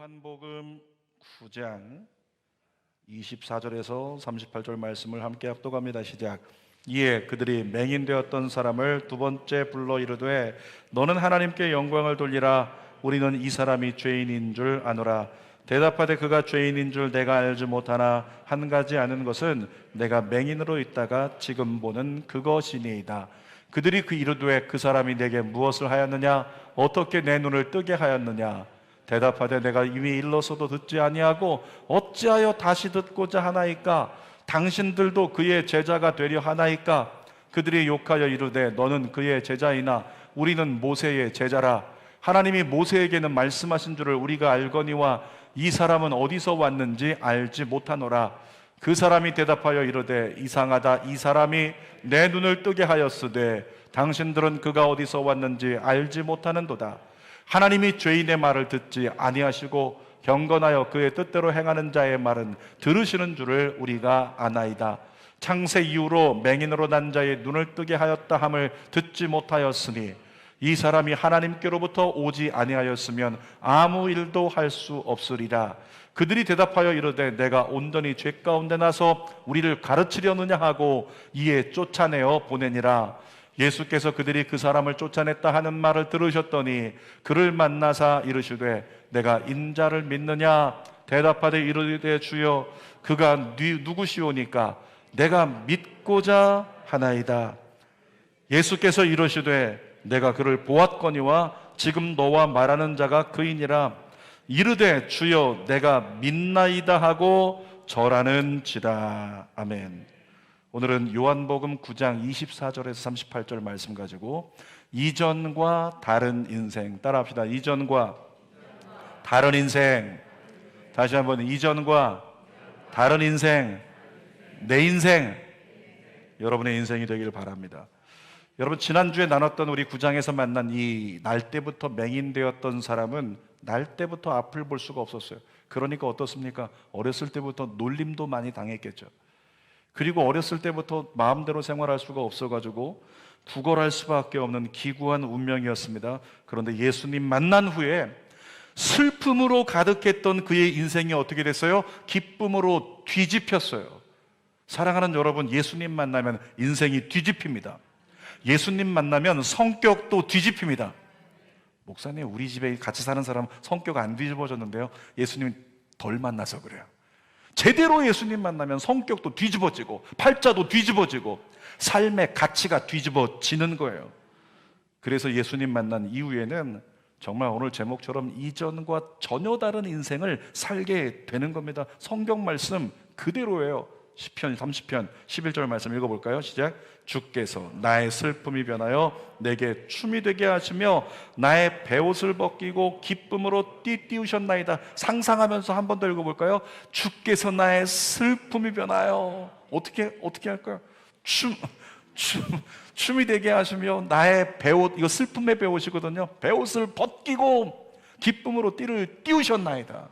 요한복음 9장 24절에서 38절 말씀을 함께 합독합니다. 시작. 이에 그들이 맹인되었던 사람을 두 번째 불러 이르되 너는 하나님께 영광을 돌리라. 우리는 이 사람이 죄인인 줄 아노라. 대답하되 그가 죄인인 줄 내가 알지 못하나 한 가지 아는 것은 내가 맹인으로 있다가 지금 보는 그것이니이다. 그들이 그 이르되 그 사람이 내게 무엇을 하였느냐? 어떻게 내 눈을 뜨게 하였느냐? 대답하되 내가 이미 일러서도 듣지 아니하고 어찌하여 다시 듣고자 하나이까? 당신들도 그의 제자가 되려 하나이까? 그들이 욕하여 이르되 너는 그의 제자이나 우리는 모세의 제자라. 하나님이 모세에게는 말씀하신 줄을 우리가 알거니와 이 사람은 어디서 왔는지 알지 못하노라. 그 사람이 대답하여 이르되 이상하다. 이 사람이 내 눈을 뜨게 하였으되 당신들은 그가 어디서 왔는지 알지 못하는도다. 하나님이 죄인의 말을 듣지 아니하시고 경건하여 그의 뜻대로 행하는 자의 말은 들으시는 줄을 우리가 아나이다. 창세 이후로 맹인으로 난 자의 눈을 뜨게 하였다 함을 듣지 못하였으니 이 사람이 하나님께로부터 오지 아니하였으면 아무 일도 할 수 없으리라. 그들이 대답하여 이르되 내가 온전히 죄 가운데 나서 우리를 가르치려느냐 하고 이에 쫓아내어 보내니라. 예수께서 그들이 그 사람을 쫓아냈다 하는 말을 들으셨더니 그를 만나사 이르시되 내가 인자를 믿느냐? 대답하되 이르되 주여 그가 누구시오니까 내가 믿고자 하나이다. 예수께서 이르시되 내가 그를 보았거니와 지금 너와 말하는 자가 그이니라. 이르되 주여 내가 믿나이다 하고 절하는지라. 아멘. 오늘은 요한복음 9장 24절에서 38절 말씀 가지고 이전과 다른 인생 따라합시다. 이전과 다른 인생. 다시 한번 이전과 다른 인생. 내 인생. 여러분의 인생이 되기를 바랍니다. 여러분, 지난주에 나눴던 우리 9장에서 만난 이 날 때부터 맹인되었던 사람은 날 때부터 앞을 볼 수가 없었어요. 그러니까 어떻습니까? 어렸을 때부터 놀림도 많이 당했겠죠. 그리고 어렸을 때부터 마음대로 생활할 수가 없어가지고 구걸할 수밖에 없는 기구한 운명이었습니다. 그런데 예수님 만난 후에 슬픔으로 가득했던 그의 인생이 어떻게 됐어요? 기쁨으로 뒤집혔어요. 사랑하는 여러분, 예수님 만나면 인생이 뒤집힙니다. 예수님 만나면 성격도 뒤집힙니다. 목사님, 우리 집에 같이 사는 사람 성격 안 뒤집어졌는데요. 예수님 덜 만나서 그래요. 제대로 예수님 만나면 성격도 뒤집어지고 팔자도 뒤집어지고 삶의 가치가 뒤집어지는 거예요. 그래서 예수님 만난 이후에는 정말 오늘 제목처럼 이전과 전혀 다른 인생을 살게 되는 겁니다. 성경 말씀 그대로예요. 시편 30편 11절 말씀 읽어볼까요? 시작. 주께서 나의 슬픔이 변하여 내게 춤이 되게 하시며 나의 베옷을 벗기고 기쁨으로 띠띠우셨나이다. 상상하면서 한 번 더 읽어볼까요? 주께서 나의 슬픔이 변하여 어떻게 할까요? 춤이 되게 하시며 나의 베옷, 이거 슬픔의 베옷이거든요. 베옷을 벗기고 기쁨으로 띠를 띠우셨나이다.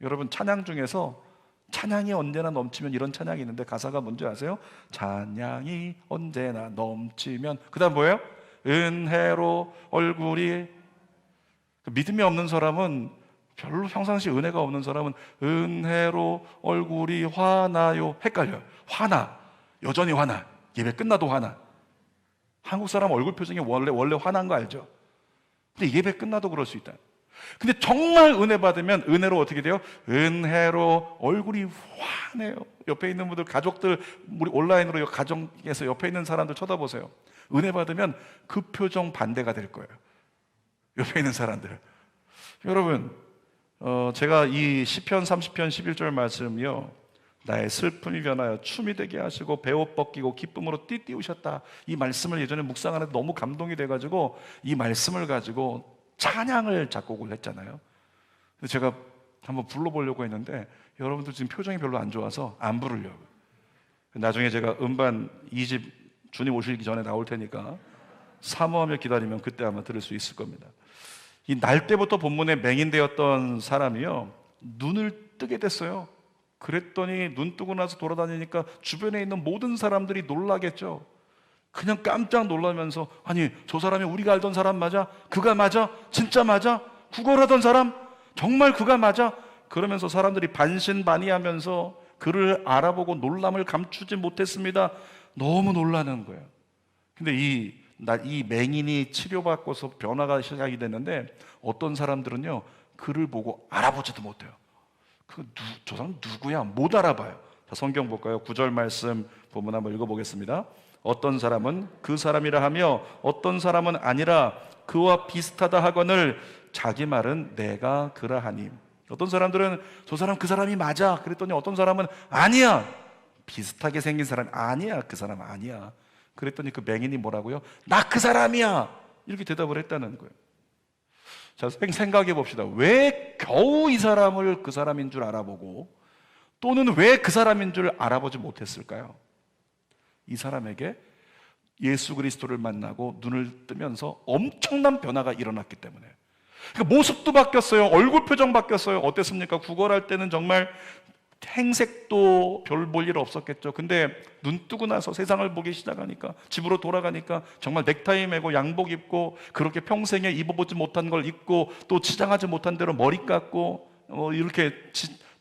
여러분, 찬양 중에서 찬양이 언제나 넘치면 이런 찬양이 있는데 가사가 뭔지 아세요? 찬양이 언제나 넘치면 그 다음 뭐예요? 은혜로 얼굴이. 믿음이 없는 사람은, 별로 평상시 은혜가 없는 사람은 은혜로 얼굴이 화나요 헷갈려요. 화나, 여전히 화나, 예배 끝나도 화나. 한국 사람 얼굴 표정이 원래 화난 거 알죠? 근데 예배 끝나도 그럴 수 있다. 근데 정말 은혜 받으면 은혜로 어떻게 돼요? 은혜로 얼굴이 환해요. 옆에 있는 분들, 가족들, 우리 온라인으로 가정에서 옆에 있는 사람들 쳐다보세요. 은혜 받으면 그 표정 반대가 될 거예요. 옆에 있는 사람들. 여러분, 제가 이 시편 30편 11절 말씀이요, 나의 슬픔이 변하여 춤이 되게 하시고 베옷 벗기고 기쁨으로 띠띠우셨다. 이 말씀을 예전에 묵상하는데 너무 감동이 돼가지고 이 말씀을 가지고 찬양을 작곡을 했잖아요. 그래서 제가 한번 불러보려고 했는데 여러분들 지금 표정이 별로 안 좋아서 안 부르려고. 나중에 제가 음반 2집 주님 오시기 전에 나올 테니까 사모하며 기다리면 그때 아마 들을 수 있을 겁니다. 이 날 때부터 본문에 맹인되었던 사람이요, 눈을 뜨게 됐어요. 그랬더니 눈 뜨고 나서 돌아다니니까 주변에 있는 모든 사람들이 놀라겠죠. 그냥 깜짝 놀라면서, 아니 저 사람이 우리가 알던 사람 맞아? 그가 맞아? 진짜 맞아? 구걸하던 사람? 정말 그가 맞아? 그러면서 사람들이 반신반의하면서 그를 알아보고 놀람을 감추지 못했습니다. 너무 놀라는 거예요. 근데 이 맹인이 치료받고서 변화가 시작이 됐는데 어떤 사람들은요, 그를 보고 알아보지도 못해요. 저 사람 누구야? 못 알아봐요. 자, 성경 볼까요? 9절 말씀 본문 한번 읽어보겠습니다. 어떤 사람은 그 사람이라 하며 어떤 사람은 아니라 그와 비슷하다 하거늘 자기 말은 내가 그러하니. 어떤 사람들은 저 사람 그 사람이 맞아 그랬더니 어떤 사람은 아니야, 비슷하게 생긴 사람이 아니야, 그 사람 아니야 그랬더니 그 맹인이 뭐라고요? 나 그 사람이야, 이렇게 대답을 했다는 거예요. 자, 생각해 봅시다. 왜 겨우 이 사람을 그 사람인 줄 알아보고 또는 왜 그 사람인 줄 알아보지 못했을까요? 이 사람에게 예수 그리스도를 만나고 눈을 뜨면서 엄청난 변화가 일어났기 때문에. 그러니까 모습도 바뀌었어요. 얼굴 표정 바뀌었어요. 어땠습니까? 구걸할 때는 정말 행색도 별 볼 일 없었겠죠. 근데 눈 뜨고 나서 세상을 보기 시작하니까, 집으로 돌아가니까 정말 넥타이 매고 양복 입고 그렇게 평생에 입어보지 못한 걸 입고 또 치장하지 못한 대로 머리 깎고 이렇게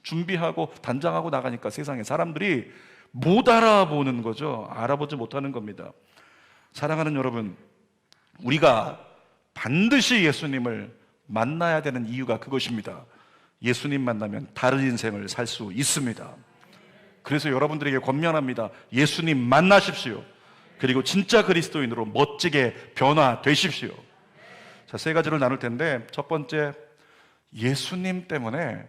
준비하고 단장하고 나가니까 세상에 사람들이 못 알아보는 거죠. 알아보지 못하는 겁니다. 사랑하는 여러분, 우리가 반드시 예수님을 만나야 되는 이유가 그것입니다. 예수님 만나면 다른 인생을 살 수 있습니다. 그래서 여러분들에게 권면합니다. 예수님 만나십시오. 그리고 진짜 그리스도인으로 멋지게 변화되십시오. 자, 세 가지를 나눌 텐데, 첫 번째, 예수님 때문에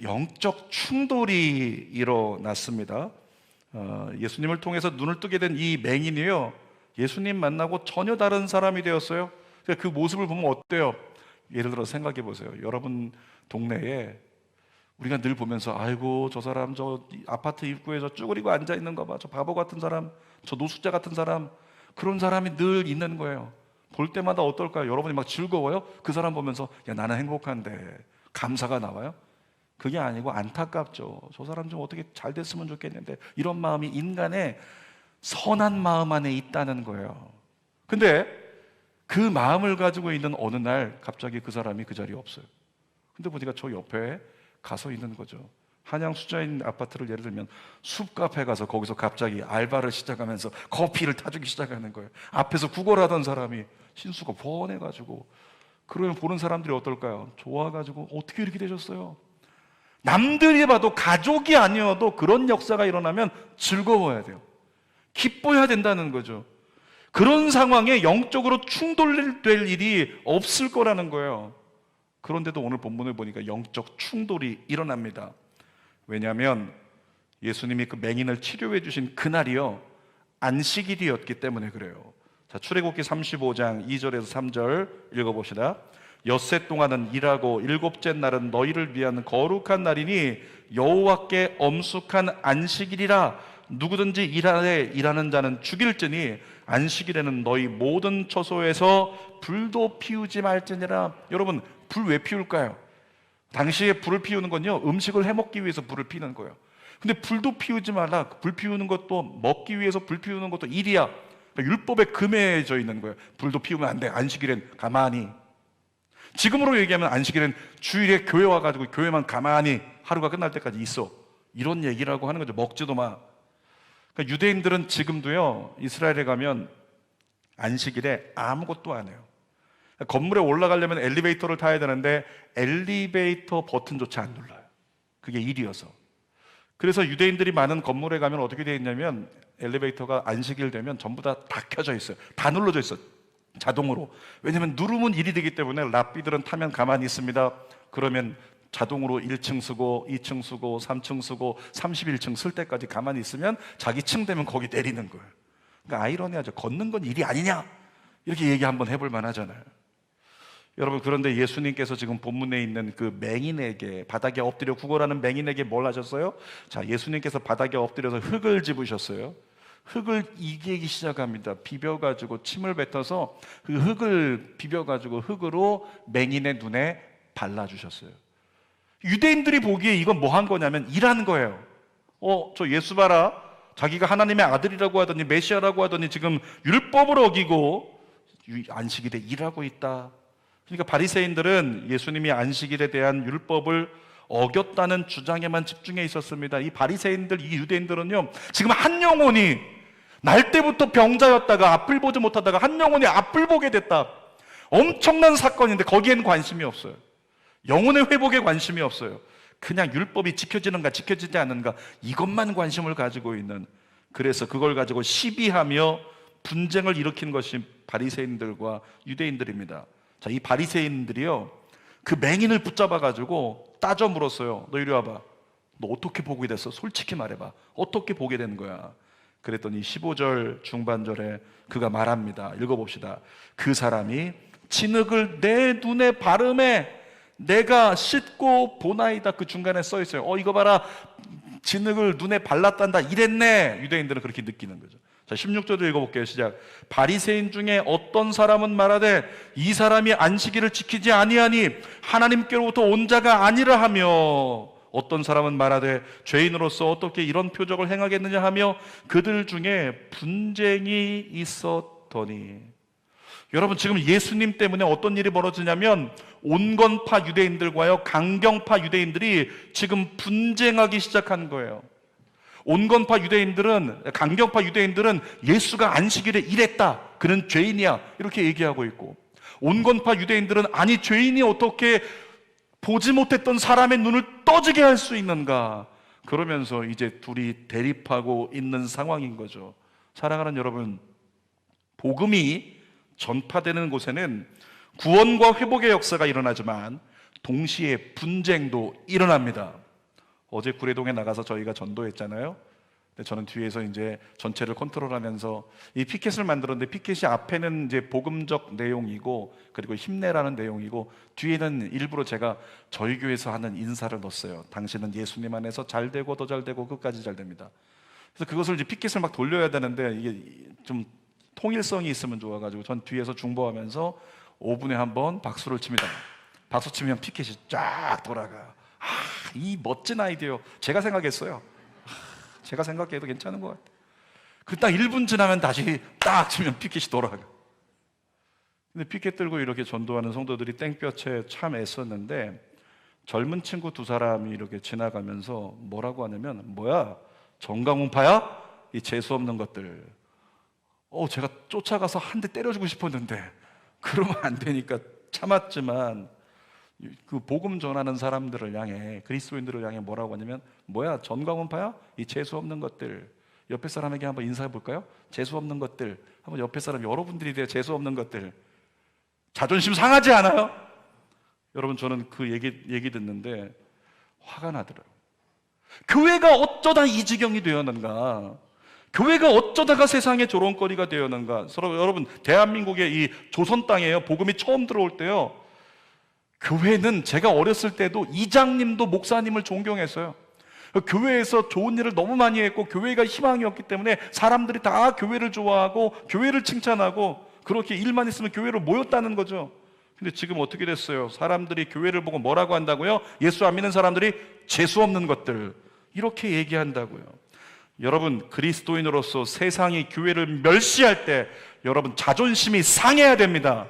영적 충돌이 일어났습니다. 예수님을 통해서 눈을 뜨게 된 이 맹인이요, 예수님 만나고 전혀 다른 사람이 되었어요. 그 모습을 보면 어때요? 예를 들어 생각해 보세요. 여러분 동네에 우리가 늘 보면서 아이고 저 사람 저 아파트 입구에 쭈그리고 앉아 있는 거 봐, 저 바보 같은 사람, 저 노숙자 같은 사람, 그런 사람이 늘 있는 거예요. 볼 때마다 어떨까요? 여러분이 막 즐거워요? 그 사람 보면서 야 나는 행복한데, 감사가 나와요? 그게 아니고 안타깝죠. 저 사람 좀 어떻게 잘 됐으면 좋겠는데, 이런 마음이 인간의 선한 마음 안에 있다는 거예요. 근데 그 마음을 가지고 있는 어느 날 갑자기 그 사람이 그 자리에 없어요. 근데 보니까 저 옆에 가서 있는 거죠. 한양 수자인 아파트를 예를 들면 숲 카페 가서 거기서 갑자기 알바를 시작하면서 커피를 타주기 시작하는 거예요. 앞에서 구걸하던 사람이 신수가 훤해가지고, 그러면 보는 사람들이 어떨까요? 좋아가지고 어떻게 이렇게 되셨어요? 남들이 봐도, 가족이 아니어도 그런 역사가 일어나면 즐거워야 돼요. 기뻐해야 된다는 거죠. 그런 상황에 영적으로 충돌될 일이 없을 거라는 거예요. 그런데도 오늘 본문을 보니까 영적 충돌이 일어납니다. 왜냐하면 예수님이 그 맹인을 치료해 주신 그날이요, 안식일이었기 때문에 그래요. 자, 출애굽기 35장 2절에서 3절 읽어봅시다. 엿새 동안은 일하고 일곱째 날은 너희를 위한 거룩한 날이니 여호와께 엄숙한 안식일이라. 누구든지 일하는 자는 죽일지니 안식일에는 너희 모든 처소에서 불도 피우지 말지니라. 여러분, 불 왜 피울까요? 당시에 불을 피우는 건요, 음식을 해먹기 위해서 불을 피우는 거예요. 근데 불도 피우지 말라. 불 피우는 것도, 먹기 위해서 불 피우는 것도 일이야. 그러니까 율법에 금해져 있는 거예요. 불도 피우면 안 돼. 안식일엔 가만히. 지금으로 얘기하면 안식일엔 주일에 교회 와가지고 교회만 가만히 하루가 끝날 때까지 있어, 이런 얘기라고 하는 거죠. 먹지도 마. 그러니까 유대인들은 지금도요, 이스라엘에 가면 안식일에 아무것도 안 해요. 건물에 올라가려면 엘리베이터를 타야 되는데 엘리베이터 버튼조차 안 눌러요. 그게 일이어서. 그래서 유대인들이 많은 건물에 가면 어떻게 되어 있냐면, 엘리베이터가 안식일 되면 전부 다 켜져 있어요. 다 눌러져 있어요, 자동으로. 왜냐하면 누르면 일이 되기 때문에. 랍비들은 타면 가만히 있습니다. 그러면 자동으로 1층 쓰고 2층 쓰고 3층 쓰고 31층 쓸 때까지 가만히 있으면 자기 층 되면 거기 내리는 거예요. 그러니까 아이러니하죠. 걷는 건 일이 아니냐, 이렇게 얘기 한번 해볼 만하잖아요. 여러분, 그런데 예수님께서 지금 본문에 있는 그 맹인에게, 바닥에 엎드려 구걸하는 맹인에게 뭘 하셨어요? 자, 예수님께서 바닥에 엎드려서 흙을 집으셨어요. 흙을 이기기 시작합니다. 비벼가지고 침을 뱉어서 그 흙을 비벼가지고 흙으로 맹인의 눈에 발라주셨어요. 유대인들이 보기에 이건 뭐 한 거냐면 일하는 거예요. 저 예수 봐라, 자기가 하나님의 아들이라고 하더니 메시아라고 하더니 지금 율법을 어기고 안식일에 일하고 있다. 그러니까 바리새인들은 예수님이 안식일에 대한 율법을 어겼다는 주장에만 집중해 있었습니다. 이 바리새인들, 이 유대인들은요, 지금 한 영혼이 날 때부터 병자였다가 앞을 보지 못하다가 한 영혼이 앞을 보게 됐다. 엄청난 사건인데 거기에는 관심이 없어요. 영혼의 회복에 관심이 없어요. 그냥 율법이 지켜지는가 지켜지지 않는가 이것만 관심을 가지고 있는, 그래서 그걸 가지고 시비하며 분쟁을 일으킨 것이 바리새인들과 유대인들입니다. 자, 이 바리새인들이요, 그 맹인을 붙잡아 가지고 따져 물었어요. 너 이리 와봐. 너 어떻게 보게 됐어? 솔직히 말해봐. 어떻게 보게 된 거야? 그랬더니 15절 중반절에 그가 말합니다. 읽어봅시다. 그 사람이 진흙을 내 눈에 바르매 내가 씻고 보나이다. 그 중간에 써 있어요. 이거 봐라, 진흙을 눈에 발랐단다 이랬네. 유대인들은 그렇게 느끼는 거죠. 자, 16절도 읽어볼게요. 시작. 바리새인 중에 어떤 사람은 말하되 이 사람이 안식일을 지키지 아니하니 하나님께로부터 온 자가 아니라 하며, 어떤 사람은 말하되 죄인으로서 어떻게 이런 표적을 행하겠느냐 하며 그들 중에 분쟁이 있었더니. 여러분, 지금 예수님 때문에 어떤 일이 벌어지냐면 온건파 유대인들과요 강경파 유대인들이 지금 분쟁하기 시작한 거예요. 온건파 유대인들은, 강경파 유대인들은 예수가 안식일에 일했다, 그는 죄인이야, 이렇게 얘기하고 있고, 온건파 유대인들은 아니 죄인이 어떻게 보지 못했던 사람의 눈을 떠지게 할 수 있는가, 그러면서 이제 둘이 대립하고 있는 상황인 거죠. 사랑하는 여러분, 복음이 전파되는 곳에는 구원과 회복의 역사가 일어나지만 동시에 분쟁도 일어납니다. 어제 구례동에 나가서 저희가 전도했잖아요. 근데 저는 뒤에서 이제 전체를 컨트롤하면서 이 피켓을 만들었는데, 피켓이 앞에는 이제 복음적 내용이고 그리고 힘내라는 내용이고, 뒤에는 일부러 제가 저희 교회에서 하는 인사를 넣었어요. 당신은 예수님 안에서 잘 되고 더 잘 되고 끝까지 잘 됩니다. 그래서 그것을 이제 피켓을 막 돌려야 되는데 이게 좀 통일성이 있으면 좋아가지고 전 뒤에서 중보하면서 5분에 한 번 박수를 칩니다. 박수 치면 피켓이 쫙 돌아가. 이 멋진 아이디어 제가 생각했어요. 제가 생각해도 괜찮은 것 같아요. 그 딱 1분 지나면 다시 딱 치면 피켓이 돌아가. 근데 피켓 들고 이렇게 전도하는 성도들이 땡볕에 참 애썼는데, 젊은 친구 2사람이 이렇게 지나가면서 뭐라고 하냐면, 뭐야, 정강훈파야? 이 재수없는 것들. 제가 쫓아가서 한 대 때려주고 싶었는데 그러면 안 되니까 참았지만, 그 복음 전하는 사람들을 향해, 그리스도인들을 향해 뭐라고 하냐면, 뭐야, 전광훈파야? 이 재수 없는 것들. 옆에 사람에게 한번 인사해 볼까요? 재수 없는 것들. 한번 옆에 사람, 여러분들이 돼요. 재수 없는 것들. 자존심 상하지 않아요? 여러분, 저는 그 얘기 듣는데 화가 나더라고요. 교회가 어쩌다 이 지경이 되었는가? 교회가 어쩌다가 세상의 조롱거리가 되었는가? 여러분, 대한민국의 이 조선 땅에요, 복음이 처음 들어올 때요, 교회는, 제가 어렸을 때도 이장님도 목사님을 존경했어요. 교회에서 좋은 일을 너무 많이 했고 교회가 희망이었기 때문에 사람들이 다 교회를 좋아하고 교회를 칭찬하고 그렇게 일만 있으면 교회로 모였다는 거죠. 근데 지금 어떻게 됐어요? 사람들이 교회를 보고 뭐라고 한다고요? 예수 안 믿는 사람들이 재수 없는 것들, 이렇게 얘기한다고요. 여러분, 그리스도인으로서 세상이 교회를 멸시할 때 여러분 자존심이 상해야 됩니다.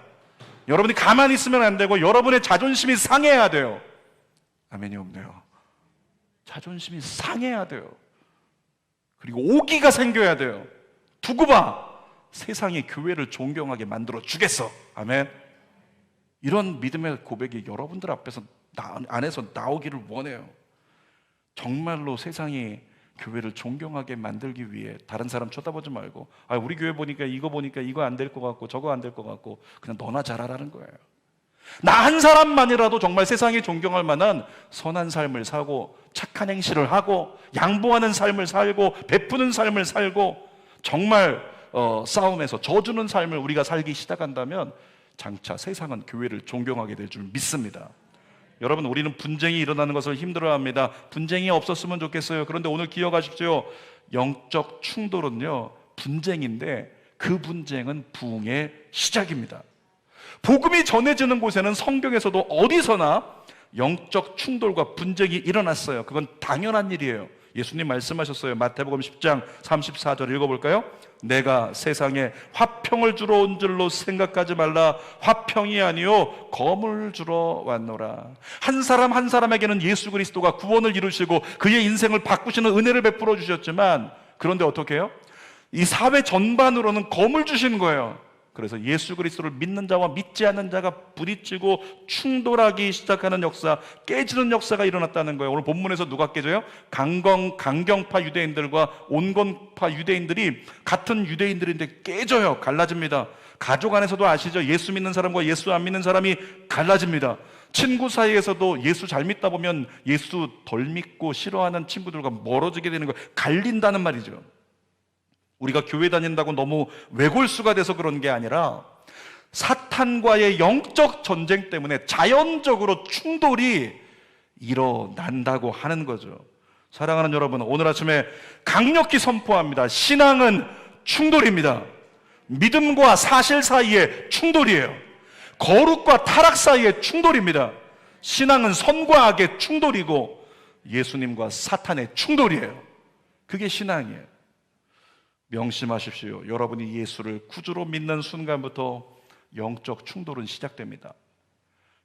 여러분이 가만히 있으면 안 되고 여러분의 자존심이 상해야 돼요. 아멘이 없네요. 자존심이 상해야 돼요. 그리고 오기가 생겨야 돼요. 두고 봐, 세상이 교회를 존경하게 만들어 주겠어. 아멘. 이런 믿음의 고백이 여러분들 안에서 나오기를 원해요. 정말로 세상이 교회를 존경하게 만들기 위해 다른 사람 쳐다보지 말고, 우리 교회 보니까 이거 안 될 것 같고 저거 안 될 것 같고 그냥 너나 잘하라는 거예요. 나 한 사람만이라도 정말 세상이 존경할 만한 선한 삶을 살고 착한 행실을 하고 양보하는 삶을 살고 베푸는 삶을 살고 정말 싸움에서 져주는 삶을 우리가 살기 시작한다면 장차 세상은 교회를 존경하게 될 줄 믿습니다. 여러분, 우리는 분쟁이 일어나는 것을 힘들어합니다. 분쟁이 없었으면 좋겠어요. 그런데 오늘 기억하십시오. 영적 충돌은요, 분쟁인데 그 분쟁은 부흥의 시작입니다. 복음이 전해지는 곳에는 성경에서도 어디서나 영적 충돌과 분쟁이 일어났어요. 그건 당연한 일이에요. 예수님 말씀하셨어요. 마태복음 10장 34절 읽어볼까요? 내가 세상에 화평을 주러 온 줄로 생각하지 말라. 화평이 아니요 검을 주러 왔노라. 한 사람 한 사람에게는 예수 그리스도가 구원을 이루시고 그의 인생을 바꾸시는 은혜를 베풀어 주셨지만, 그런데 어떻게 해요? 이 사회 전반으로는 검을 주시는 거예요. 그래서 예수 그리스도를 믿는 자와 믿지 않는 자가 부딪히고 충돌하기 시작하는 역사, 깨지는 역사가 일어났다는 거예요. 오늘 본문에서 누가 깨져요? 강경파 유대인들과 온건파 유대인들이 같은 유대인들인데 깨져요. 갈라집니다. 가족 안에서도 아시죠? 예수 믿는 사람과 예수 안 믿는 사람이 갈라집니다. 친구 사이에서도 예수 잘 믿다 보면 예수 덜 믿고 싫어하는 친구들과 멀어지게 되는 거예요. 갈린다는 말이죠. 우리가 교회 다닌다고 너무 외골수가 돼서 그런 게 아니라 사탄과의 영적 전쟁 때문에 자연적으로 충돌이 일어난다고 하는 거죠. 사랑하는 여러분, 오늘 아침에 강력히 선포합니다. 신앙은 충돌입니다. 믿음과 사실 사이의 충돌이에요. 거룩과 타락 사이의 충돌입니다. 신앙은 선과 악의 충돌이고 예수님과 사탄의 충돌이에요. 그게 신앙이에요. 명심하십시오. 여러분이 예수를 구주로 믿는 순간부터 영적 충돌은 시작됩니다.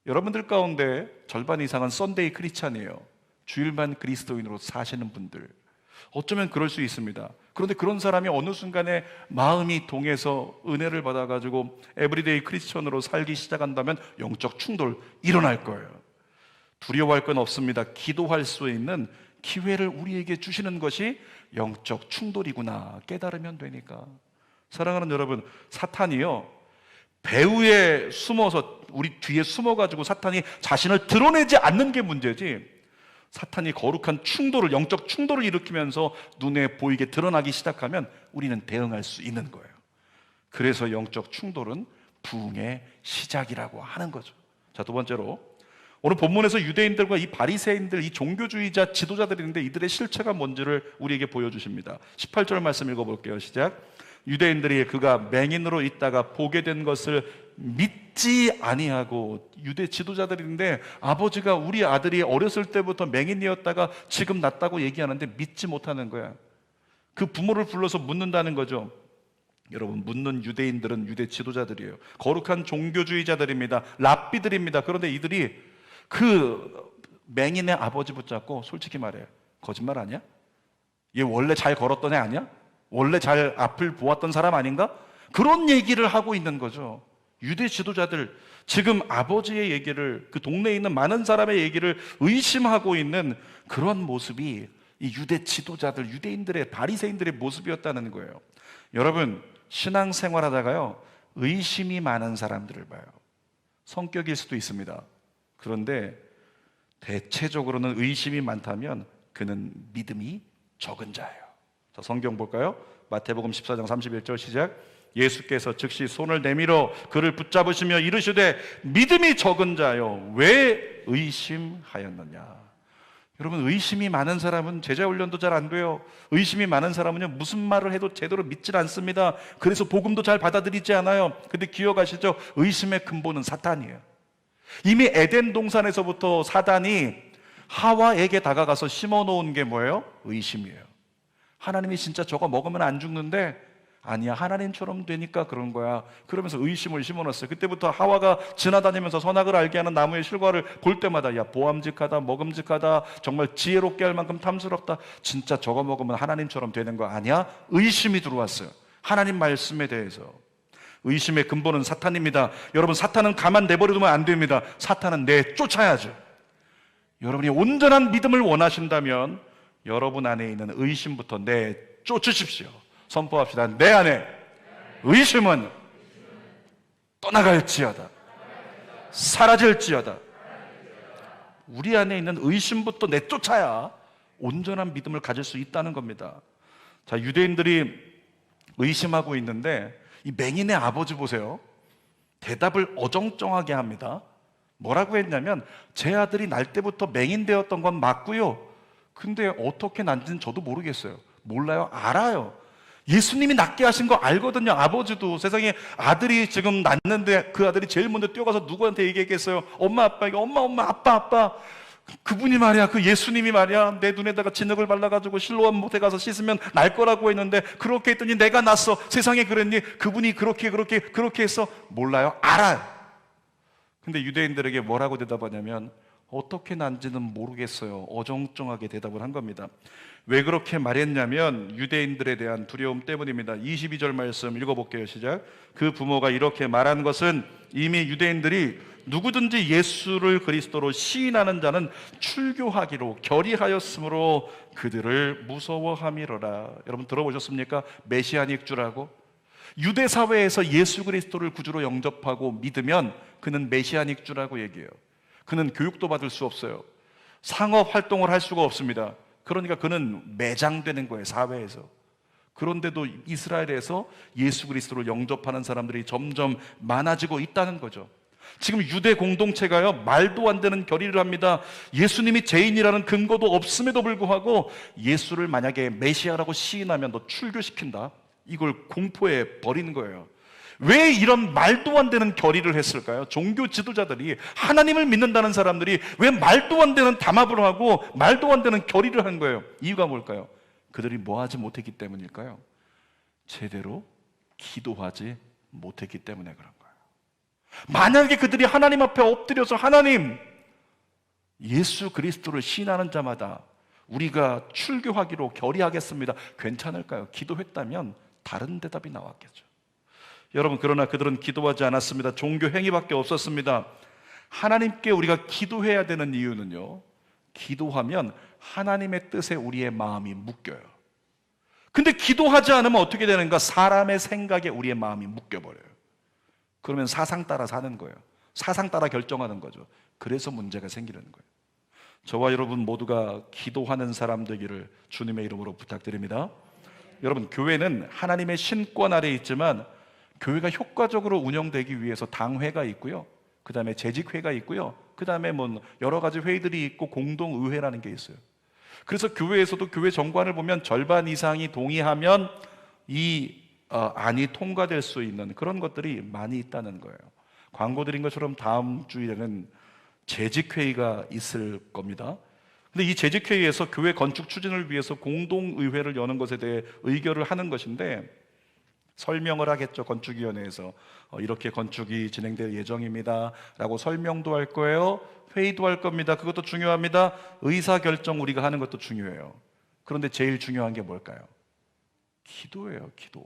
여러분들 가운데 절반 이상은 썬데이 크리스찬이에요. 주일만 그리스도인으로 사시는 분들, 어쩌면 그럴 수 있습니다. 그런데 그런 사람이 어느 순간에 마음이 동해서 은혜를 받아가지고 에브리데이 크리스천으로 살기 시작한다면 영적 충돌 일어날 거예요. 두려워할 건 없습니다. 기도할 수 있는 기회를 우리에게 주시는 것이 영적 충돌이구나 깨달으면 되니까. 사랑하는 여러분, 사탄이요, 배후에 숨어서 우리 뒤에 숨어가지고 사탄이 자신을 드러내지 않는 게 문제지, 사탄이 거룩한 충돌을, 영적 충돌을 일으키면서 눈에 보이게 드러나기 시작하면 우리는 대응할 수 있는 거예요. 그래서 영적 충돌은 부흥의 시작이라고 하는 거죠. 자, 두 번째로, 오늘 본문에서 유대인들과 이 바리새인들, 이 종교주의자 지도자들이 있는데 이들의 실체가 뭔지를 우리에게 보여주십니다. 18절 말씀 읽어볼게요. 시작. 유대인들이 그가 맹인으로 있다가 보게 된 것을 믿지 아니하고, 유대 지도자들인데 아버지가 우리 아들이 어렸을 때부터 맹인이었다가 지금 낫다고 얘기하는데 믿지 못하는 거야. 그 부모를 불러서 묻는다는 거죠. 여러분, 묻는 유대인들은 유대 지도자들이에요. 거룩한 종교주의자들입니다. 랍비들입니다. 그런데 이들이 그 맹인의 아버지 붙잡고 솔직히 말해요. 거짓말 아니야? 얘 원래 잘 걸었던 애 아니야? 원래 잘 앞을 보았던 사람 아닌가? 그런 얘기를 하고 있는 거죠. 유대 지도자들, 지금 아버지의 얘기를, 그 동네에 있는 많은 사람의 얘기를 의심하고 있는 그런 모습이 이 유대 지도자들, 유대인들의, 바리새인들의 모습이었다는 거예요. 여러분, 신앙생활 하다가요, 의심이 많은 사람들을 봐요. 성격일 수도 있습니다. 그런데 대체적으로는 의심이 많다면 그는 믿음이 적은 자예요. 자, 성경 볼까요? 마태복음 14장 31절 시작. 예수께서 즉시 손을 내밀어 그를 붙잡으시며 이르시되 믿음이 적은 자여 왜 의심하였느냐. 여러분, 의심이 많은 사람은 제자 훈련도 잘 안 돼요. 의심이 많은 사람은요, 무슨 말을 해도 제대로 믿질 않습니다. 그래서 복음도 잘 받아들이지 않아요. 근데 기억하시죠? 의심의 근본은 사탄이에요. 이미 에덴 동산에서부터 사단이 하와에게 다가가서 심어놓은 게 뭐예요? 의심이에요. 하나님이 진짜 저거 먹으면 안 죽는데, 아니야, 하나님처럼 되니까 그런 거야. 그러면서 의심을 심어놨어요. 그때부터 하와가 지나다니면서 선악을 알게 하는 나무의 실과를 볼 때마다 야, 보암직하다, 먹음직하다, 정말 지혜롭게 할 만큼 탐스럽다, 진짜 저거 먹으면 하나님처럼 되는 거 아니야? 의심이 들어왔어요. 하나님 말씀에 대해서. 의심의 근본은 사탄입니다. 여러분, 사탄은 가만 내버려두면 안 됩니다. 사탄은 내쫓아야죠. 여러분이 온전한 믿음을 원하신다면 여러분 안에 있는 의심부터 내쫓으십시오. 선포합시다. 내 안에 의심은 떠나갈지어다, 사라질지어다. 우리 안에 있는 의심부터 내쫓아야 온전한 믿음을 가질 수 있다는 겁니다. 자, 유대인들이 의심하고 있는데 이 맹인의 아버지 보세요. 대답을 어정쩡하게 합니다. 뭐라고 했냐면, 제 아들이 날 때부터 맹인 되었던 건 맞고요, 근데 어떻게 난지는 저도 모르겠어요. 몰라요? 알아요. 예수님이 낫게 하신 거 알거든요. 아버지도. 세상에 아들이 지금 낳는데 그 아들이 제일 먼저 뛰어가서 누구한테 얘기했겠어요? 엄마 아빠에게. 엄마 아빠. 그분이 말이야, 그 예수님이 말이야, 내 눈에다가 진흙을 발라가지고 실로암 못에 가서 씻으면 날 거라고 했는데 그렇게 했더니 내가 났어. 세상에 그랬니? 그분이 그렇게 해서 몰라요? 알아요. 근데 유대인들에게 뭐라고 대답하냐면 어떻게 난지는 모르겠어요. 어정쩡하게 대답을 한 겁니다. 왜 그렇게 말했냐면 유대인들에 대한 두려움 때문입니다. 22절 말씀 읽어볼게요. 시작. 그 부모가 이렇게 말한 것은 이미 유대인들이 누구든지 예수를 그리스도로 시인하는 자는 출교하기로 결의하였으므로 그들을 무서워함이로라. 여러분 들어보셨습니까? 메시아닉 주라고. 유대 사회에서 예수 그리스도를 구주로 영접하고 믿으면 그는 메시아닉 주라고 얘기해요. 그는 교육도 받을 수 없어요. 상업 활동을 할 수가 없습니다. 그러니까 그는 매장되는 거예요, 사회에서. 그런데도 이스라엘에서 예수 그리스도를 영접하는 사람들이 점점 많아지고 있다는 거죠. 지금 유대 공동체가요, 말도 안 되는 결의를 합니다. 예수님이 죄인이라는 근거도 없음에도 불구하고 예수를 만약에 메시아라고 시인하면 너 출교시킨다, 이걸 공포에 버리는 거예요. 왜 이런 말도 안 되는 결의를 했을까요? 종교 지도자들이, 하나님을 믿는다는 사람들이 왜 말도 안 되는 담합을 하고 말도 안 되는 결의를 한 거예요? 이유가 뭘까요? 그들이 뭐 하지 못했기 때문일까요? 제대로 기도하지 못했기 때문에 그런 거예요. 만약에 그들이 하나님 앞에 엎드려서 하나님, 예수 그리스도를 신하는 자마다 우리가 출교하기로 결의하겠습니다, 괜찮을까요? 기도했다면 다른 대답이 나왔겠죠. 여러분, 그러나 그들은 기도하지 않았습니다. 종교 행위밖에 없었습니다. 하나님께 우리가 기도해야 되는 이유는요, 기도하면 하나님의 뜻에 우리의 마음이 묶여요. 근데 기도하지 않으면 어떻게 되는가? 사람의 생각에 우리의 마음이 묶여버려요. 그러면 사상 따라 사는 거예요. 사상 따라 결정하는 거죠. 그래서 문제가 생기는 거예요. 저와 여러분 모두가 기도하는 사람 되기를 주님의 이름으로 부탁드립니다. 여러분, 교회는 하나님의 신권 아래에 있지만 교회가 효과적으로 운영되기 위해서 당회가 있고요, 그 다음에 재직회가 있고요, 그 다음에 뭐 여러 가지 회의들이 있고 공동의회라는 게 있어요. 그래서 교회에서도 교회 정관을 보면 절반 이상이 동의하면 이 안이 통과될 수 있는 그런 것들이 많이 있다는 거예요. 광고 드린 것처럼 다음 주일에는 재직회의가 있을 겁니다. 근데 이 재직회의에서 교회 건축 추진을 위해서 공동의회를 여는 것에 대해 의결을 하는 것인데, 설명을 하겠죠. 건축위원회에서 이렇게 건축이 진행될 예정입니다 라고 설명도 할 거예요, 회의도 할 겁니다. 그것도 중요합니다. 의사결정 우리가 하는 것도 중요해요. 그런데 제일 중요한 게 뭘까요? 기도예요. 기도.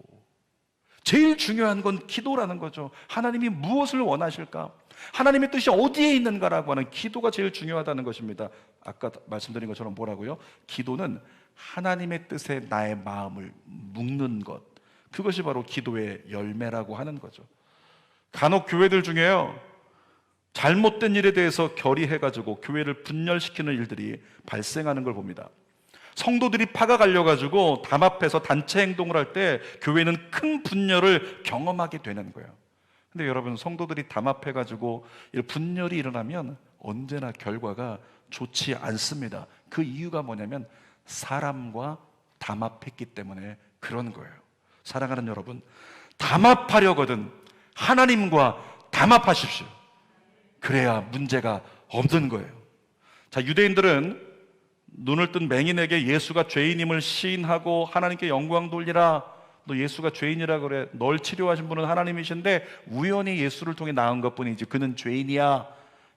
제일 중요한 건 기도라는 거죠. 하나님이 무엇을 원하실까? 하나님의 뜻이 어디에 있는가라고 하는 기도가 제일 중요하다는 것입니다. 아까 말씀드린 것처럼 뭐라고요? 기도는 하나님의 뜻에 나의 마음을 묶는 것, 그것이 바로 기도의 열매라고 하는 거죠. 간혹 교회들 중에요, 잘못된 일에 대해서 결의해가지고 교회를 분열시키는 일들이 발생하는 걸 봅니다. 성도들이 파가 갈려가지고 담합해서 단체 행동을 할 때 교회는 큰 분열을 경험하게 되는 거예요. 근데 여러분, 성도들이 담합해가지고 분열이 일어나면 언제나 결과가 좋지 않습니다. 그 이유가 뭐냐면 사람과 담합했기 때문에 그런 거예요. 사랑하는 여러분, 담합하려거든 하나님과 담합하십시오. 그래야 문제가 없는 거예요. 자, 유대인들은 눈을 뜬 맹인에게 예수가 죄인임을 시인하고 하나님께 영광 돌리라, 너 예수가 죄인이라 그래, 널 치료하신 분은 하나님이신데 우연히 예수를 통해 나은 것뿐이지 그는 죄인이야,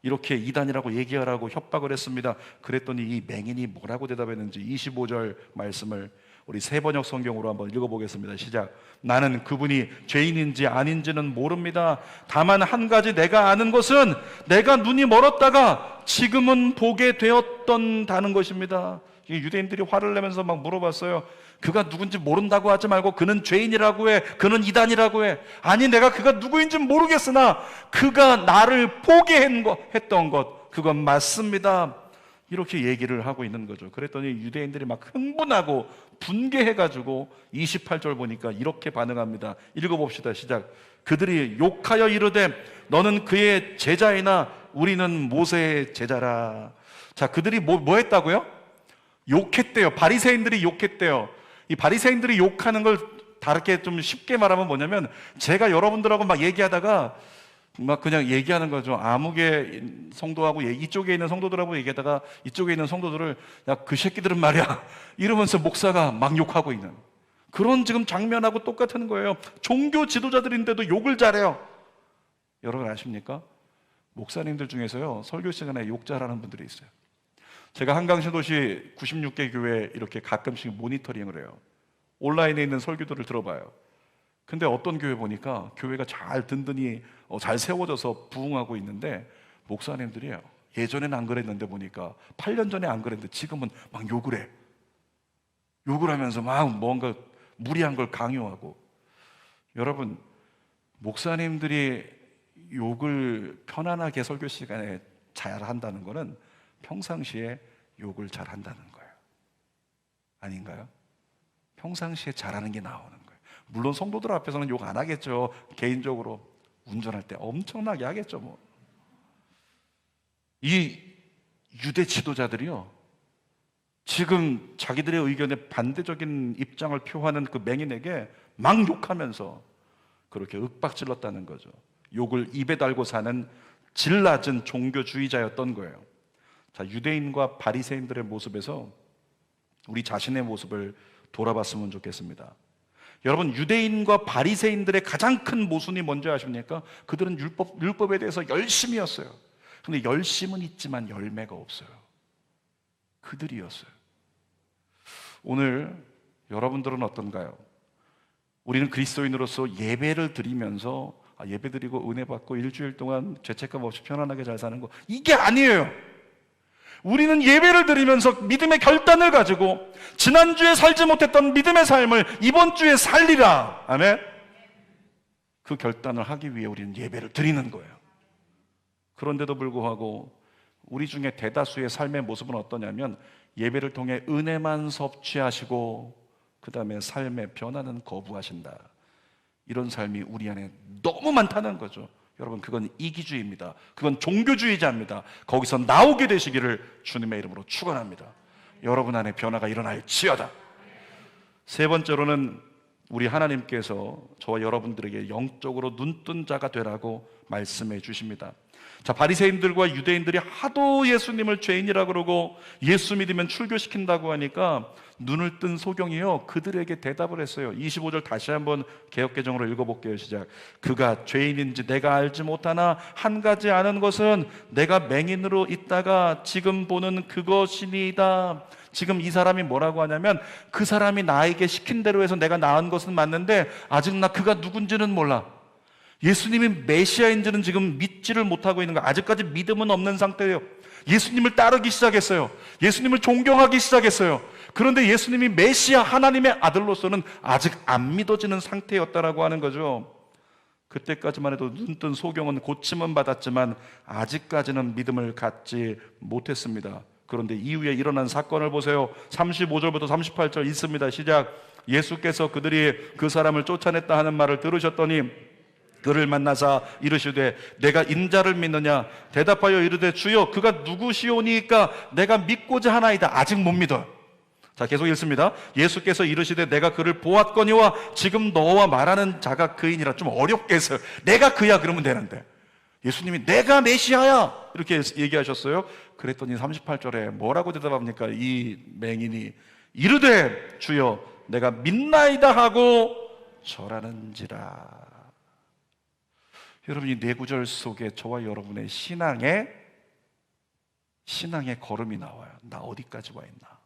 이렇게 이단이라고 얘기하라고 협박을 했습니다. 그랬더니 이 맹인이 뭐라고 대답했는지 25절 말씀을 우리 새번역 성경으로 한번 읽어보겠습니다. 시작. 나는 그분이 죄인인지 아닌지는 모릅니다. 다만 한 가지 내가 아는 것은 내가 눈이 멀었다가 지금은 보게 되었던다는 것입니다. 유대인들이 화를 내면서 막 물어봤어요. 그가 누군지 모른다고 하지 말고 그는 죄인이라고 해, 그는 이단이라고 해. 아니, 내가 그가 누구인지 모르겠으나 그가 나를 보게 했던 것, 그건 맞습니다, 이렇게 얘기를 하고 있는 거죠. 그랬더니 유대인들이 막 흥분하고 분개해가지고 28절 보니까 이렇게 반응합니다. 읽어봅시다. 시작. 그들이 욕하여 이르되 너는 그의 제자이나 우리는 모세의 제자라. 자, 그들이 뭐 했다고요? 욕했대요. 바리새인들이 욕했대요. 이 바리새인들이 욕하는 걸 다르게 좀 쉽게 말하면 뭐냐면, 제가 여러분들하고 막 얘기하다가 막 그냥 얘기하는 거죠. 아무개 성도하고 이쪽에 있는 성도들하고 얘기하다가 이쪽에 있는 성도들을 야, 그 새끼들은 말이야 이러면서 목사가 막 욕하고 있는 그런 지금 장면하고 똑같은 거예요. 종교 지도자들인데도 욕을 잘해요. 여러분 아십니까? 목사님들 중에서요 설교 시간에 욕 잘하는 분들이 있어요. 제가 한강신도시 96개 교회 이렇게 가끔씩 모니터링을 해요. 온라인에 있는 설교들을 들어봐요. 근데 어떤 교회 보니까 교회가 잘 든든히 잘 세워져서 부흥하고 있는데 목사님들이요 예전에는 안 그랬는데 보니까 8년 전에 안 그랬는데 지금은 막 욕을 해. 욕을 하면서 막 뭔가 무리한 걸 강요하고. 여러분 목사님들이 욕을 편안하게 설교 시간에 잘 한다는 거는 평상시에 욕을 잘 한다는 거예요. 아닌가요? 평상시에 잘하는 게 나오는 거예요. 물론 성도들 앞에서는 욕 안 하겠죠. 개인적으로 운전할 때 엄청나게 하겠죠. 뭐. 이 유대 지도자들이요 지금 자기들의 의견에 반대적인 입장을 표하는 그 맹인에게 막 욕하면서 그렇게 윽박질렀다는 거죠. 욕을 입에 달고 사는 질 낮은 종교주의자였던 거예요. 자, 유대인과 바리새인들의 모습에서 우리 자신의 모습을 돌아봤으면 좋겠습니다. 여러분 유대인과 바리새인들의 가장 큰 모순이 뭔지 아십니까? 그들은 율법에 대해서 열심이었어요. 그런데 열심은 있지만 열매가 없어요. 그들이었어요. 오늘 여러분들은 어떤가요? 우리는 그리스도인으로서 예배를 드리면서 예배 드리고 은혜 받고 일주일 동안 죄책감 없이 편안하게 잘 사는 거 이게 아니에요. 우리는 예배를 드리면서 믿음의 결단을 가지고 지난주에 살지 못했던 믿음의 삶을 이번 주에 살리라. 아멘. 그 결단을 하기 위해 우리는 예배를 드리는 거예요. 그런데도 불구하고 우리 중에 대다수의 삶의 모습은 어떠냐면 예배를 통해 은혜만 섭취하시고 그 다음에 삶의 변화는 거부하신다. 이런 삶이 우리 안에 너무 많다는 거죠. 여러분 그건 이기주의입니다. 그건 종교주의자입니다. 거기서 나오게 되시기를 주님의 이름으로 축원합니다. 여러분 안에 변화가 일어날지어다. 세 번째로는 우리 하나님께서 저와 여러분들에게 영적으로 눈뜬 자가 되라고 말씀해 주십니다. 자, 바리새인들과 유대인들이 하도 예수님을 죄인이라 그러고 예수 믿으면 출교시킨다고 하니까 눈을 뜬 소경이요 그들에게 대답을 했어요. 25절 다시 한번 개역개정으로 읽어볼게요. 시작. 그가 죄인인지 내가 알지 못하나 한 가지 아는 것은 내가 맹인으로 있다가 지금 보는 그것이니이다. 지금 이 사람이 뭐라고 하냐면 그 사람이 나에게 시킨 대로 해서 내가 나은 것은 맞는데 아직 나 그가 누군지는 몰라. 예수님이 메시아인지는 지금 믿지를 못하고 있는 거예요. 아직까지 믿음은 없는 상태예요. 예수님을 따르기 시작했어요. 예수님을 존경하기 시작했어요. 그런데 예수님이 메시아 하나님의 아들로서는 아직 안 믿어지는 상태였다라고 하는 거죠. 그때까지만 해도 눈뜬 소경은 고침은 받았지만 아직까지는 믿음을 갖지 못했습니다. 그런데 이후에 일어난 사건을 보세요. 35절부터 38절 있습니다. 시작. 예수께서 그들이 그 사람을 쫓아냈다 하는 말을 들으셨더니 그를 만나사 이르시되 내가 인자를 믿느냐? 대답하여 이르되 주여 그가 누구시오니까 내가 믿고자 하나이다. 아직 못 믿어. 자, 계속 읽습니다. 예수께서 이르시되 내가 그를 보았거니와 지금 너와 말하는 자가 그이니라. 좀 어렵게 했어요. 내가 그야 그러면 되는데 예수님이 내가 메시아야 이렇게 얘기하셨어요. 그랬더니 38절에 뭐라고 대답합니까? 이 맹인이 이르되 주여 내가 믿나이다 하고 절하는지라. 여러분 이 네 구절 속에 저와 여러분의 신앙의 걸음이 나와요. 나 어디까지 와 있나?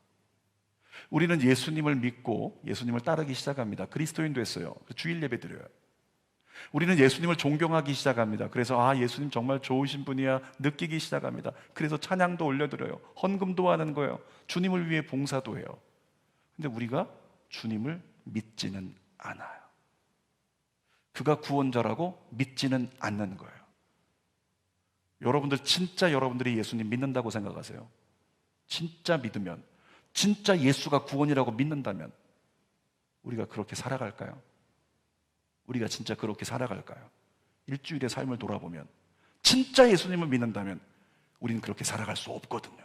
우리는 예수님을 믿고 예수님을 따르기 시작합니다. 그리스도인 됐어요. 주일 예배 드려요. 우리는 예수님을 존경하기 시작합니다. 그래서 예수님 정말 좋으신 분이야 느끼기 시작합니다. 그래서 찬양도 올려드려요. 헌금도 하는 거예요. 주님을 위해 봉사도 해요. 근데 우리가 주님을 믿지는 않아요. 그가 구원자라고 믿지는 않는 거예요. 여러분들 진짜 여러분들이 예수님 믿는다고 생각하세요? 진짜 믿으면, 진짜 예수가 구원이라고 믿는다면 우리가 그렇게 살아갈까요? 우리가 진짜 그렇게 살아갈까요? 일주일의 삶을 돌아보면 진짜 예수님을 믿는다면 우리는 그렇게 살아갈 수 없거든요.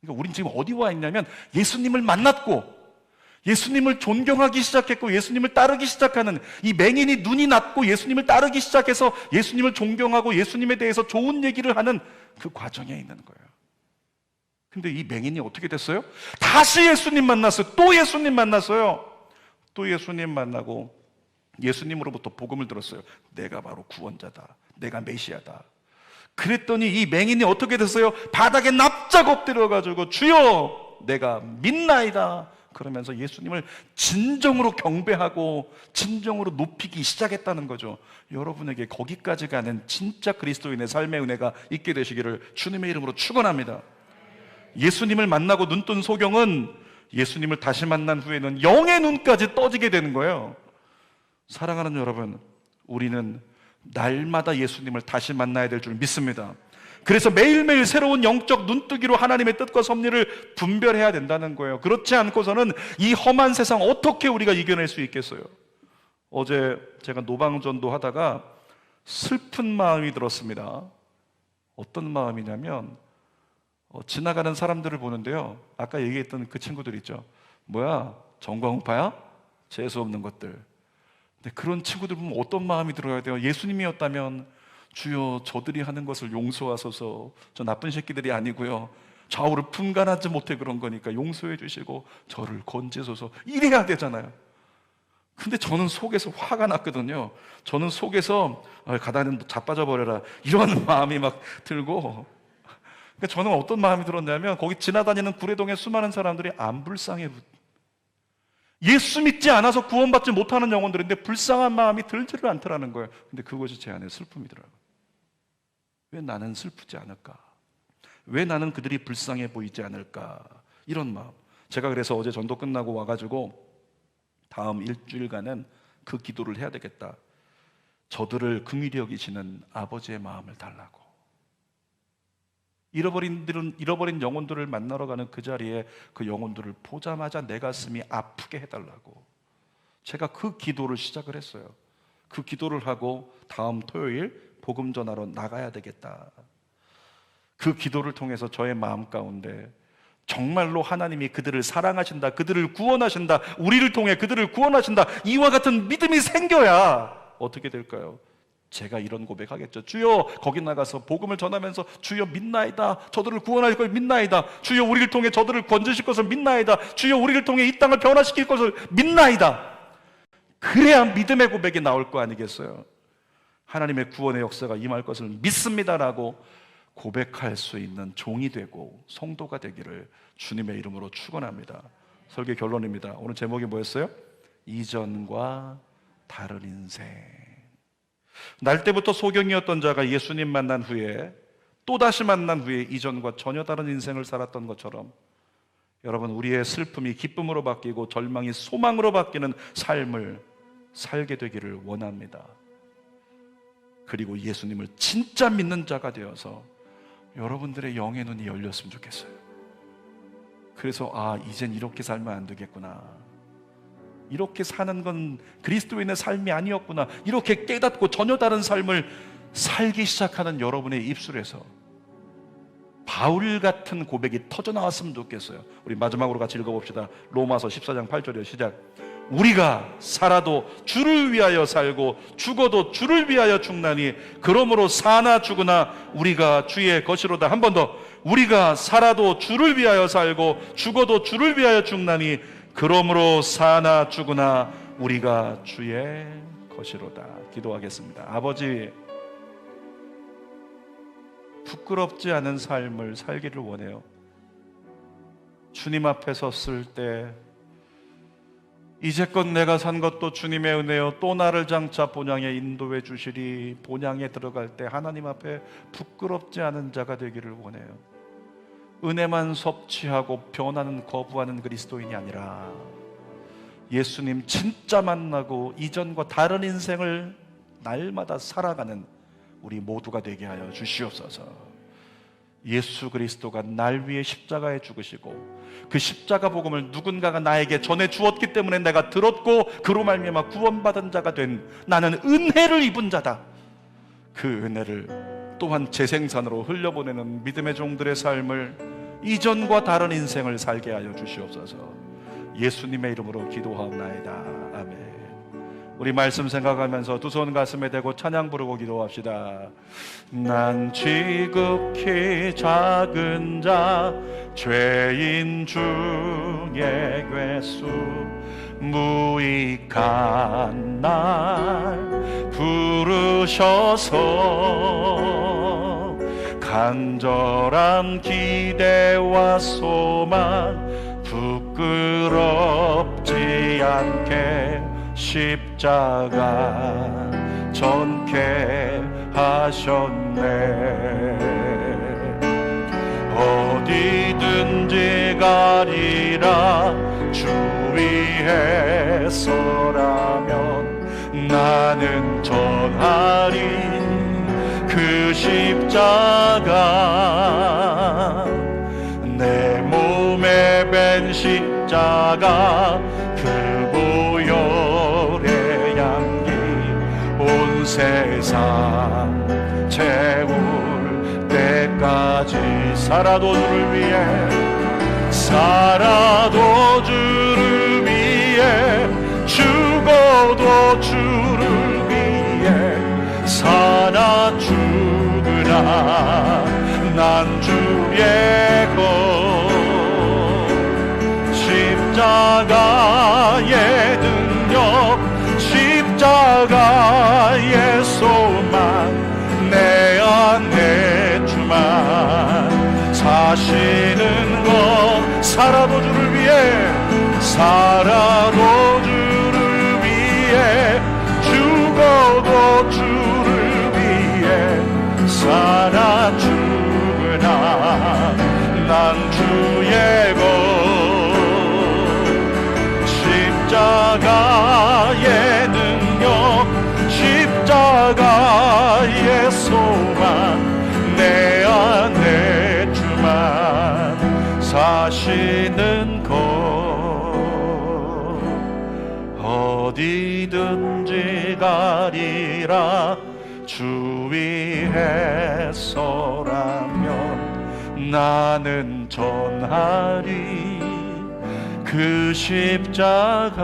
그러니까 우린 지금 어디 와 있냐면 예수님을 만났고 예수님을 존경하기 시작했고 예수님을 따르기 시작하는 이 맹인이 눈이 났고 예수님을 따르기 시작해서 예수님을 존경하고 예수님에 대해서 좋은 얘기를 하는 그 과정에 있는 거예요. 근데 이 맹인이 어떻게 됐어요? 다시 예수님 만났어요. 또 예수님 만났어요. 또 예수님 만나고 예수님으로부터 복음을 들었어요. 내가 바로 구원자다. 내가 메시아다. 그랬더니 이 맹인이 어떻게 됐어요? 바닥에 납작 엎드려가지고 주여 내가 믿나이다 그러면서 예수님을 진정으로 경배하고 진정으로 높이기 시작했다는 거죠. 여러분에게 거기까지 가는 진짜 그리스도인의 삶의 은혜가 있게 되시기를 주님의 이름으로 축원합니다. 예수님을 만나고 눈뜬 소경은 예수님을 다시 만난 후에는 영의 눈까지 떠지게 되는 거예요. 사랑하는 여러분, 우리는 날마다 예수님을 다시 만나야 될 줄 믿습니다. 그래서 매일매일 새로운 영적 눈뜨기로 하나님의 뜻과 섭리를 분별해야 된다는 거예요. 그렇지 않고서는 이 험한 세상 어떻게 우리가 이겨낼 수 있겠어요? 어제 제가 노방전도 하다가 슬픈 마음이 들었습니다. 어떤 마음이냐면 지나가는 사람들을 보는데요, 아까 얘기했던 그 친구들 있죠. 뭐야, 전광훈파야? 재수 없는 것들. 근데 그런 친구들 보면 어떤 마음이 들어야 돼요? 예수님이었다면 주여 저들이 하는 것을 용서하소서, 저 나쁜 새끼들이 아니고요, 좌우를 분간하지 못해 그런 거니까 용서해 주시고 저를 건지소서, 이래야 되잖아요. 근데 저는 속에서 화가 났거든요. 저는 속에서 가다는 자빠져 버려라 이런 마음이 막 들고, 그러니까 저는 어떤 마음이 들었냐면 거기 지나다니는 구례동의 수많은 사람들이 안 불쌍해, 예수 믿지 않아서 구원받지 못하는 영혼들인데 불쌍한 마음이 들지를 않더라는 거예요. 근데 그것이 제 안에 슬픔이더라고요. 왜 나는 슬프지 않을까? 왜 나는 그들이 불쌍해 보이지 않을까? 이런 마음. 제가 그래서 어제 전도 끝나고 와가지고 다음 일주일간은 그 기도를 해야 되겠다. 저들을 긍휼히 여기시는 아버지의 마음을 달라고. 잃어버린 영혼들을 만나러 가는 그 자리에 그 영혼들을 보자마자 내 가슴이 아프게 해달라고 제가 그 기도를 시작을 했어요. 그 기도를 하고 다음 토요일 복음 전하러 나가야 되겠다. 그 기도를 통해서 저의 마음 가운데 정말로 하나님이 그들을 사랑하신다, 그들을 구원하신다, 우리를 통해 그들을 구원하신다, 이와 같은 믿음이 생겨야 어떻게 될까요? 제가 이런 고백하겠죠. 주여 거기 나가서 복음을 전하면서 주여 믿나이다, 저들을 구원할 걸 믿나이다, 주여 우리를 통해 저들을 건지실 것을 믿나이다, 주여 우리를 통해 이 땅을 변화시킬 것을 믿나이다. 그래야 믿음의 고백이 나올 거 아니겠어요? 하나님의 구원의 역사가 임할 것을 믿습니다라고 고백할 수 있는 종이 되고 성도가 되기를 주님의 이름으로 축원합니다. 설교 결론입니다. 오늘 제목이 뭐였어요? 이전과 다른 인생. 날 때부터 소경이었던 자가 예수님 만난 후에 또다시 만난 후에 이전과 전혀 다른 인생을 살았던 것처럼 여러분, 우리의 슬픔이 기쁨으로 바뀌고 절망이 소망으로 바뀌는 삶을 살게 되기를 원합니다. 그리고 예수님을 진짜 믿는 자가 되어서 여러분들의 영의 눈이 열렸으면 좋겠어요. 그래서 이젠 이렇게 살면 안 되겠구나, 이렇게 사는 건 그리스도인의 삶이 아니었구나, 이렇게 깨닫고 전혀 다른 삶을 살기 시작하는 여러분의 입술에서 바울 같은 고백이 터져나왔으면 좋겠어요. 우리 마지막으로 같이 읽어봅시다. 로마서 14장 8절이요, 시작. 우리가 살아도 주를 위하여 살고 죽어도 주를 위하여 죽나니 그러므로 사나 죽으나 우리가 주의 것이로다. 한 번 더. 우리가 살아도 주를 위하여 살고 죽어도 주를 위하여 죽나니 그러므로 사나 죽으나 우리가 주의 것이로다. 기도하겠습니다. 아버지, 부끄럽지 않은 삶을 살기를 원해요. 주님 앞에 섰을 때 이제껏 내가 산 것도 주님의 은혜요, 또 나를 장차 본향에 인도해 주시리. 본향에 들어갈 때 하나님 앞에 부끄럽지 않은 자가 되기를 원해요. 은혜만 섭취하고 변화는 거부하는 그리스도인이 아니라 예수님 진짜 만나고 이전과 다른 인생을 날마다 살아가는 우리 모두가 되게 하여 주시옵소서. 예수 그리스도가 날 위해 십자가에 죽으시고 그 십자가 복음을 누군가가 나에게 전해 주었기 때문에 내가 들었고 그로 말미암아 구원받은 자가 된 나는 은혜를 입은 자다. 그 은혜를 또한 재생산으로 흘려보내는 믿음의 종들의 삶을, 이전과 다른 인생을 살게 하여 주시옵소서. 예수님의 이름으로 기도하옵나이다. 아멘. 우리 말씀 생각하면서 두 손 가슴에 대고 찬양 부르고 기도합시다. 난 지극히 작은 자 죄인 중에 괴수 무익한 날 부르셔서 간절한 기대와 소망 부끄럽지 않게 십자가 전케 하셨네. 어디든지 가리라 주 위에 서라면 나는 전하리 그 십자가. 내 몸에 밴 십자가 그 보혈의 향기 온 세상 채울 때까지 살아도 주를 위해 살아도 주를 위해 죽어도 주를 위해 사나 죽으나 난 주의 것 십자가의 능력 십자가의 소망 내 안에 주만 사시는 것 살아도 주를 위해 살아도 주를 위해 죽어도 주를 위해 살아 죽으나 난 주의 것 십자가의 능력 십자가의 소망 내 안에 주만 사시는 것 어디든지 가리라 주 위에 서라면 나는 전하리 그 십자가.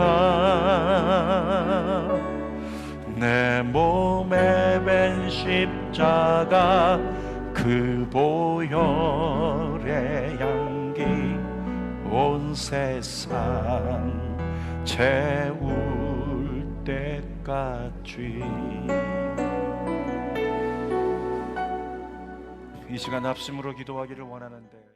내 몸에 밴 십자가 그 보혈의 향기 온 세상 채울 때까지. 이 시간 합심으로 기도하기를 원하는데